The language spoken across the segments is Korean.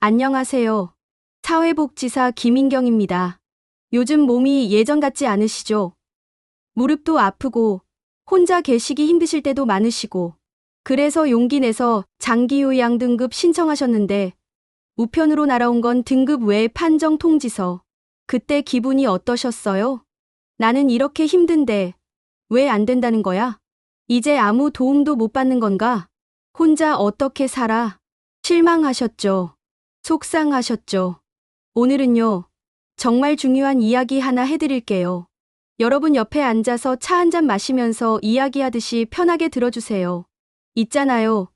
안녕하세요. 사회복지사 김인경입니다. 요즘 몸이 예전 같지 않으시죠? 무릎도 아프고 혼자 계시기 힘드실 때도 많으시고 그래서 용기 내서 장기요양 등급 신청하셨는데 우편으로 날아온 건 등급 외 판정 통지서. 그때 기분이 어떠셨어요? 나는 이렇게 힘든데 왜 안 된다는 거야? 이제 아무 도움도 못 받는 건가? 혼자 어떻게 살아? 실망하셨죠? 속상하셨죠? 오늘은요, 정말 중요한 이야기 하나 해드릴게요. 여러분 옆에 앉아서 차 한 잔 마시면서 이야기하듯이 편하게 들어주세요. 있잖아요.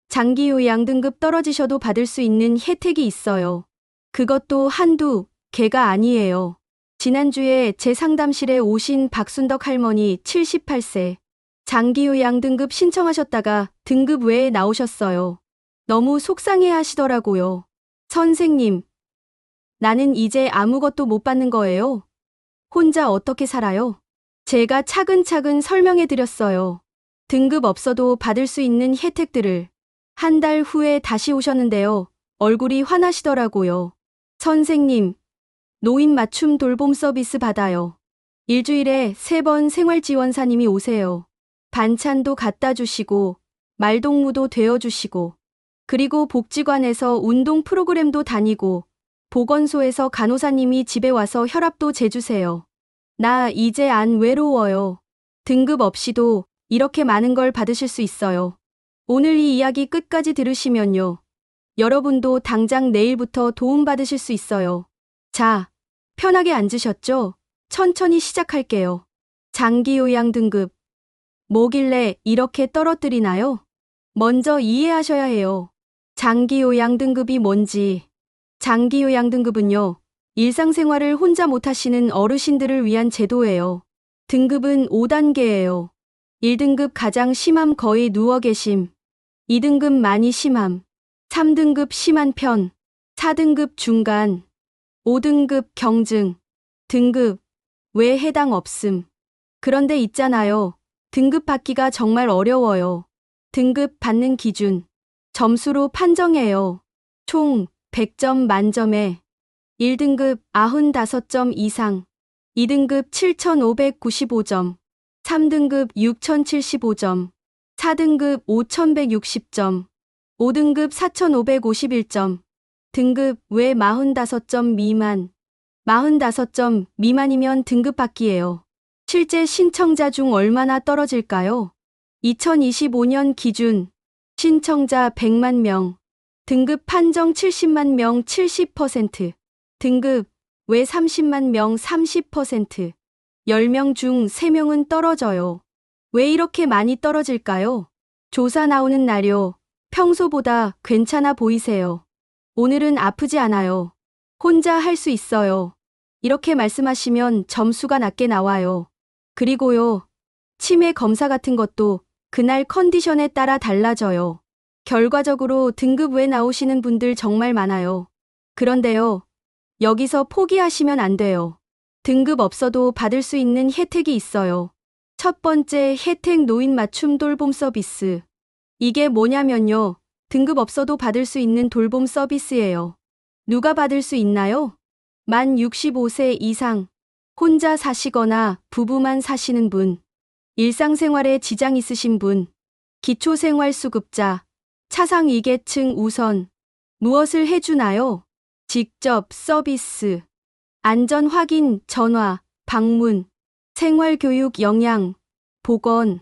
장기요양 등급 떨어지셔도 받을 수 있는 혜택이 있어요. 그것도 한두 개가 아니에요. 지난주에 제 상담실에 오신 박순덕 할머니 78세. 장기요양 등급 신청하셨다가 등급 외에 나오셨어요. 너무 속상해 하시더라고요. 선생님, 나는 이제 아무것도 못 받는 거예요. 혼자 어떻게 살아요? 제가 차근차근 설명해 드렸어요. 등급 없어도 받을 수 있는 혜택들을. 한 달 후에 다시 오셨는데요. 얼굴이 환하시더라고요. 선생님, 노인 맞춤 돌봄 서비스 받아요. 일주일에 3번 생활지원사님이 오세요. 반찬도 갖다 주시고, 말동무도 되어주시고, 그리고 복지관에서 운동 프로그램도 다니고, 보건소에서 간호사님이 집에 와서 혈압도 재주세요. 나 이제 안 외로워요. 등급 없이도 이렇게 많은 걸 받으실 수 있어요. 오늘 이 이야기 끝까지 들으시면요. 여러분도 당장 내일부터 도움받으실 수 있어요. 자, 편하게 앉으셨죠? 천천히 시작할게요. 장기요양 등급. 뭐길래 이렇게 떨어뜨리나요? 먼저 이해하셔야 해요. 장기요양 등급이 뭔지. 장기요양 등급은요, 일상생활을 혼자 못하시는 어르신들을 위한 제도예요. 등급은 5단계예요. 1등급 가장 심함 거의 누워 계심. 2등급 많이 심함. 3등급 심한 편. 4등급 중간. 5등급 경증. 등급 왜 해당 없음. 그런데 있잖아요. 등급 받기가 정말 어려워요. 등급 받는 기준. 점수로 판정해요. 총 100점 만점에 1등급 95점 이상, 2등급 7,595점, 3등급 6,075점, 4등급 5,160점, 5등급 4,551점, 등급 왜 45점 미만. 45점 미만이면 등급 받기예요. 실제 신청자 중 얼마나 떨어질까요? 2025년 기준 신청자 100만 명, 등급 판정 70만 명 70%, 등급 왜 30만 명 30%, 10명 중 3명은 떨어져요. 왜 이렇게 많이 떨어질까요? 조사 나오는 날요. 평소보다 괜찮아 보이세요. 오늘은 아프지 않아요. 혼자 할 수 있어요. 이렇게 말씀하시면 점수가 낮게 나와요. 그리고요. 치매 검사 같은 것도 그날 컨디션에 따라 달라져요. 결과적으로 등급 외 나오시는 분들 정말 많아요. 그런데요. 여기서 포기하시면 안 돼요. 등급 없어도 받을 수 있는 혜택이 있어요. 첫 번째 혜택 노인 맞춤 돌봄 서비스. 이게 뭐냐면요. 등급 없어도 받을 수 있는 돌봄 서비스예요. 누가 받을 수 있나요? 만 65세 이상, 혼자 사시거나 부부만 사시는 분, 일상생활에 지장 있으신 분, 기초생활수급자, 차상 2계층 우선. 무엇을 해주나요? 직접 서비스, 안전 확인, 전화, 방문, 생활교육 영양, 보건,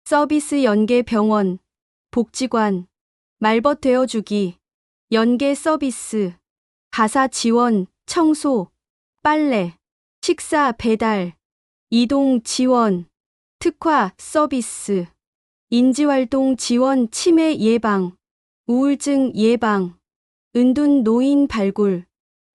서비스 연계 병원, 복지관, 말벗 되어주기, 연계 서비스, 가사 지원, 청소, 빨래, 식사 배달, 이동 지원, 특화 서비스, 인지활동 지원 치매 예방, 우울증 예방, 은둔 노인 발굴.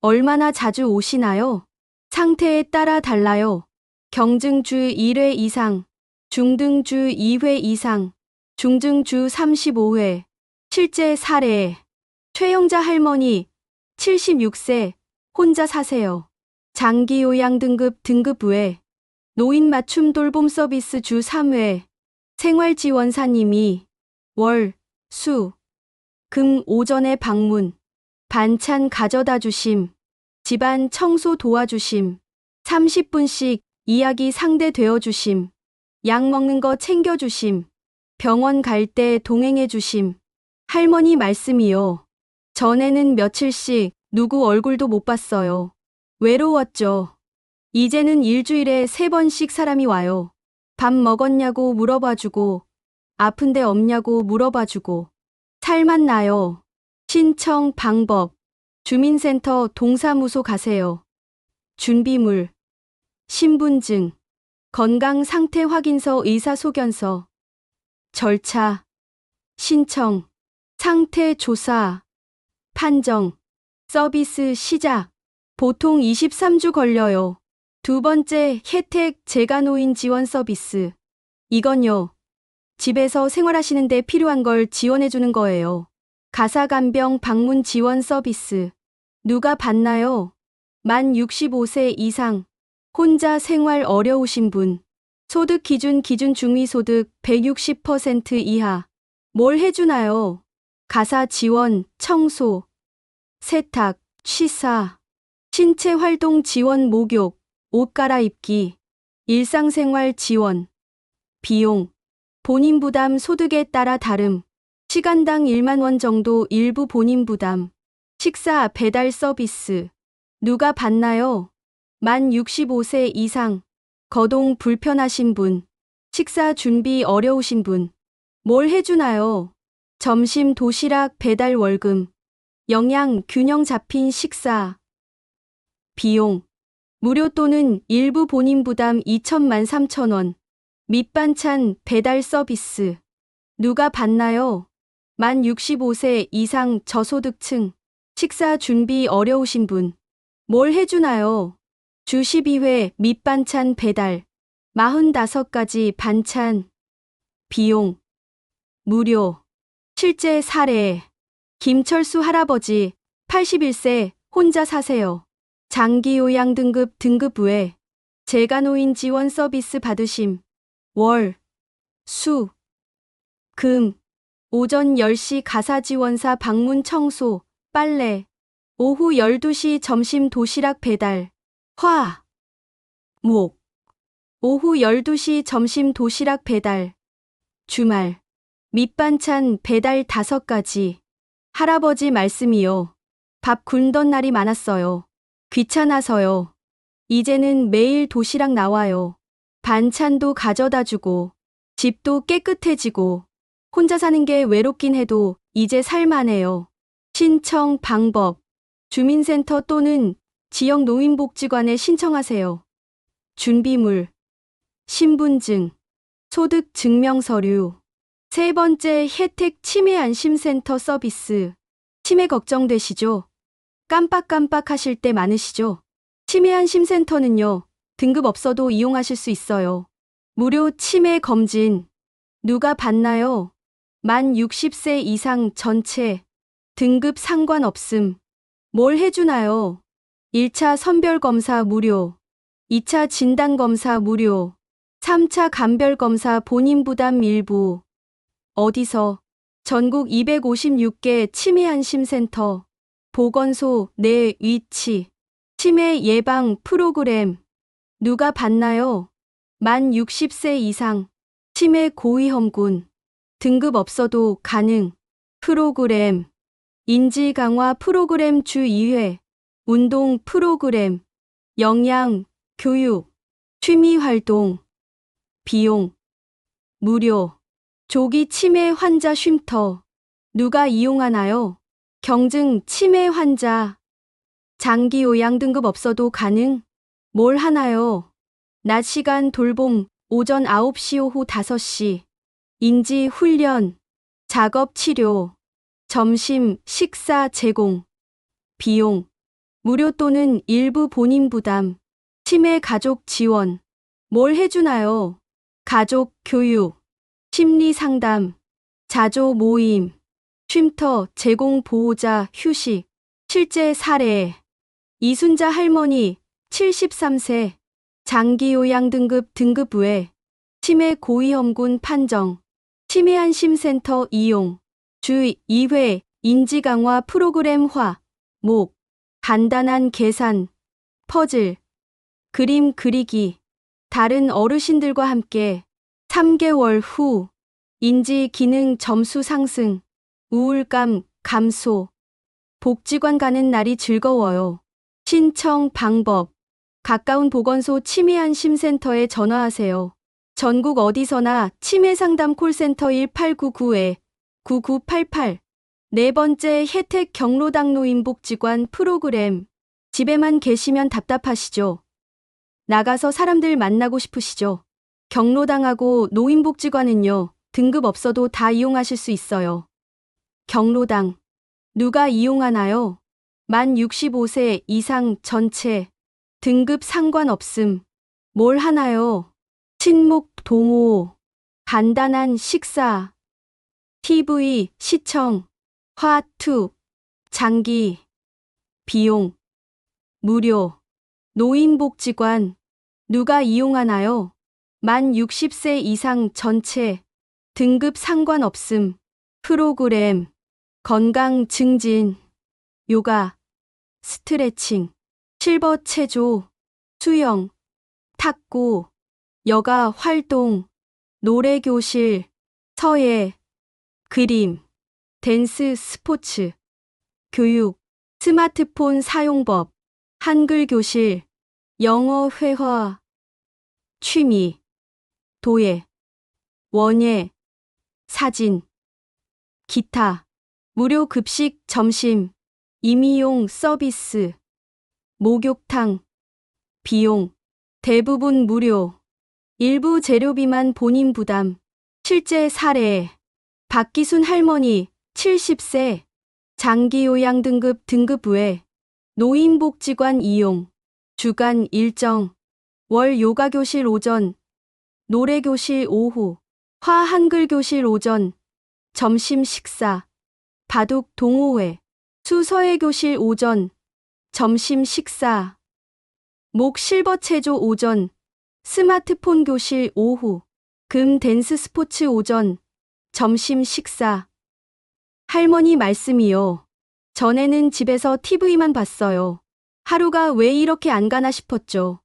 얼마나 자주 오시나요? 상태에 따라 달라요. 경증 주 1회 이상, 중등 주 2회 이상, 중증 주 35회. 실제 사례. 최영자 할머니 76세 혼자 사세요. 장기요양 등급 외 노인 맞춤 돌봄 서비스 주 3회. 생활지원사님이 월, 수, 금 오전에 방문. 반찬 가져다 주심. 집안 청소 도와주심. 30분씩 이야기 상대 되어 주심. 약 먹는 거 챙겨 주심. 병원 갈 때 동행해 주심. 할머니 말씀이요. 전에는 며칠씩 누구 얼굴도 못 봤어요. 외로웠죠. 이제는 일주일에 3번씩 사람이 와요. 밥 먹었냐고 물어봐주고, 아픈데 없냐고 물어봐주고, 살만 나요. 신청 방법. 주민센터 동사무소 가세요. 준비물. 신분증. 건강상태 확인서 의사소견서. 절차. 신청. 상태 조사. 판정. 서비스 시작. 보통 23주 걸려요. 두 번째 혜택 재가노인 지원 서비스. 이건요. 집에서 생활하시는데 필요한 걸 지원해주는 거예요. 가사간병 방문 지원 서비스. 누가 받나요? 만 65세 이상. 혼자 생활 어려우신 분. 소득 기준 중위소득 160% 이하. 뭘 해주나요? 가사 지원, 청소, 세탁, 취사, 신체 활동 지원 목욕, 옷 갈아입기, 일상생활 지원. 비용. 본인 부담 소득에 따라 다름. 시간당 1만 원 정도 일부 본인 부담. 식사 배달 서비스. 누가 받나요? 만 65세 이상. 거동 불편하신 분. 식사 준비 어려우신 분. 뭘 해주나요? 점심 도시락 배달 월금. 영양 균형 잡힌 식사. 비용. 무료 또는 일부 본인 부담 2천만 3천 원. 밑반찬 배달 서비스. 누가 받나요? 만 65세 이상 저소득층. 식사 준비 어려우신 분. 뭘 해주나요? 주 12회 밑반찬 배달. 45가지 반찬. 비용. 무료. 실제 사례. 김철수 할아버지 81세 혼자 사세요. 장기요양 등급 외 재가노인 지원 서비스 받으심. 월, 수, 금. 오전 10시 가사지원사 방문 청소, 빨래. 오후 12시 점심 도시락 배달. 화, 목. 오후 12시 점심 도시락 배달. 주말. 밑반찬 배달 5가지. 할아버지 말씀이요. 밥 굶던 날이 많았어요. 귀찮아서요. 이제는 매일 도시락 나와요. 반찬도 가져다 주고, 집도 깨끗해지고, 혼자 사는 게 외롭긴 해도 이제 살만해요. 신청 방법. 주민센터 또는 지역 노인복지관에 신청하세요. 준비물. 신분증. 소득 증명서류. 세 번째 혜택 치매 안심센터 서비스. 치매 걱정되시죠? 깜빡깜빡 하실 때 많으시죠? 치매 안심센터는요, 등급 없어도 이용하실 수 있어요. 무료 치매 검진. 누가 받나요? 만 60세 이상 전체. 등급 상관없음. 뭘 해주나요? 1차 선별검사 무료. 2차 진단검사 무료. 3차 간별검사 본인 부담 일부. 어디서? 전국 256개 치매 안심센터. 보건소 내 위치. 치매 예방 프로그램. 누가 받나요? 만 60세 이상. 치매 고위험군. 등급 없어도 가능. 프로그램. 인지 강화 프로그램 주 2회. 운동 프로그램. 영양, 교육, 취미 활동. 비용. 무료. 조기 치매 환자 쉼터. 누가 이용하나요? 경증 치매 환자. 장기 요양 등급 없어도 가능? 뭘 하나요? 낮 시간 돌봄, 오전 9시 오후 5시. 인지 훈련, 작업 치료, 점심 식사 제공. 비용. 무료 또는 일부 본인 부담. 치매 가족 지원. 뭘 해주나요? 가족 교육, 심리 상담, 자조 모임, 쉼터 제공 보호자 휴식. 실제 사례. 이순자 할머니 73세. 장기 요양 등급 외 치매 고위험군 판정. 치매 안심센터 이용. 주 2회 인지 강화 프로그램화. 목, 간단한 계산, 퍼즐, 그림 그리기. 다른 어르신들과 함께 3개월 후 인지 기능 점수 상승, 우울감 감소, 복지관 가는 날이 즐거워요. 신청 방법. 가까운 보건소 치매안심센터에 전화하세요. 전국 어디서나 치매상담 콜센터 1899-9988. 네 번째 혜택 경로당 노인복지관 프로그램. 집에만 계시면 답답하시죠? 나가서 사람들 만나고 싶으시죠? 경로당하고 노인복지관은요, 등급 없어도 다 이용하실 수 있어요. 경로당. 누가 이용하나요? 만 65세 이상 전체. 등급 상관없음. 뭘 하나요? 친목 동호. 간단한 식사. TV 시청. 화투. 장기. 비용. 무료. 노인복지관. 누가 이용하나요? 만 60세 이상 전체. 등급 상관없음. 프로그램. 건강 증진. 요가. 스트레칭. 실버 체조. 수영. 탁구. 여가 활동. 노래교실. 서예. 그림. 댄스 스포츠. 교육. 스마트폰 사용법. 한글 교실. 영어 회화. 취미. 도예. 원예. 사진. 기타. 무료 급식 점심. 임의용 서비스. 목욕탕. 비용. 대부분 무료. 일부 재료비만 본인 부담. 실제 사례. 박기순 할머니 70세. 장기요양 등급 외. 노인복지관 이용. 주간 일정. 월 요가교실 오전. 노래교실 오후. 화 한글교실 오전. 점심 식사. 바둑 동호회. 수 서예교실 오전. 점심 식사. 목 실버 체조 오전. 스마트폰 교실 오후. 금 댄스 스포츠 오전. 점심 식사. 할머니 말씀이요. 전에는 집에서 TV만 봤어요. 하루가 왜 이렇게 안 가나 싶었죠.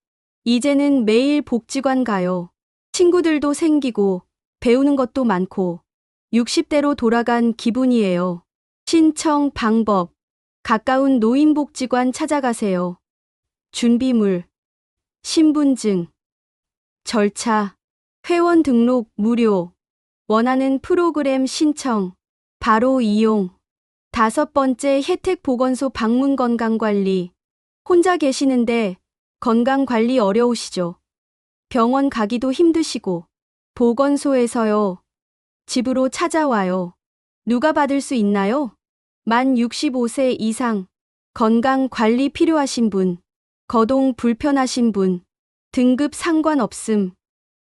이제는 매일 복지관 가요. 친구들도 생기고 배우는 것도 많고 60대로 돌아간 기분이에요. 신청 방법. 가까운 노인복지관 찾아가세요. 준비물. 신분증. 절차. 회원 등록 무료. 원하는 프로그램 신청. 바로 이용. 5번째 혜택 보건소 방문 건강관리. 혼자 계시는데 건강관리 어려우시죠? 병원 가기도 힘드시고 보건소에서요. 집으로 찾아와요. 누가 받을 수 있나요? 만 65세 이상. 건강관리 필요하신 분. 거동 불편하신 분. 등급 상관없음.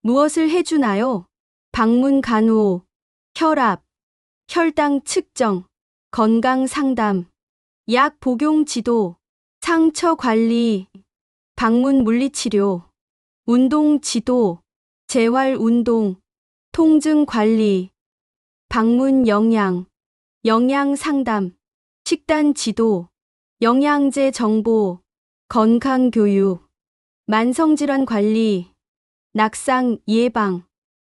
무엇을 해주나요? 방문 간호. 혈압. 혈당 측정. 건강 상담. 약 복용 지도. 상처 관리. 방문 물리치료. 운동 지도. 재활 운동. 통증 관리. 방문 영양. 영양 상담. 식단 지도. 영양제 정보. 건강 교육. 만성질환 관리. 낙상 예방.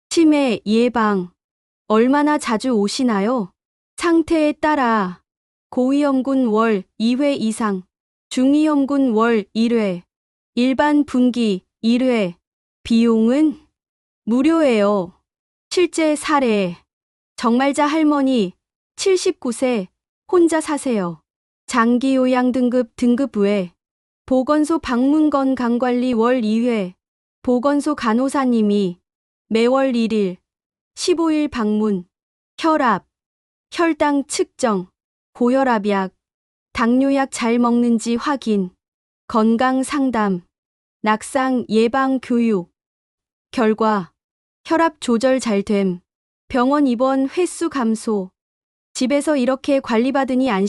치매 예방. 얼마나 자주 오시나요? 상태에 따라 고위험군 월 2회 이상, 중위험군 월 1회, 일반 분기 1회. 비용은 무료예요. 실제 사례. 정말자 할머니 79세 혼자 사세요. 장기요양 등급 외. 보건소 방문 건강관리 월 2회. 보건소 간호사님이 매월 1일, 15일 방문. 혈압, 혈당 측정, 고혈압약, 당뇨약 잘 먹는지 확인. 건강 상담, 낙상 예방 교육. 결과, 혈압 조절 잘 됨. 병원 입원 횟수 감소. 집에서 이렇게 관리받으니 안심.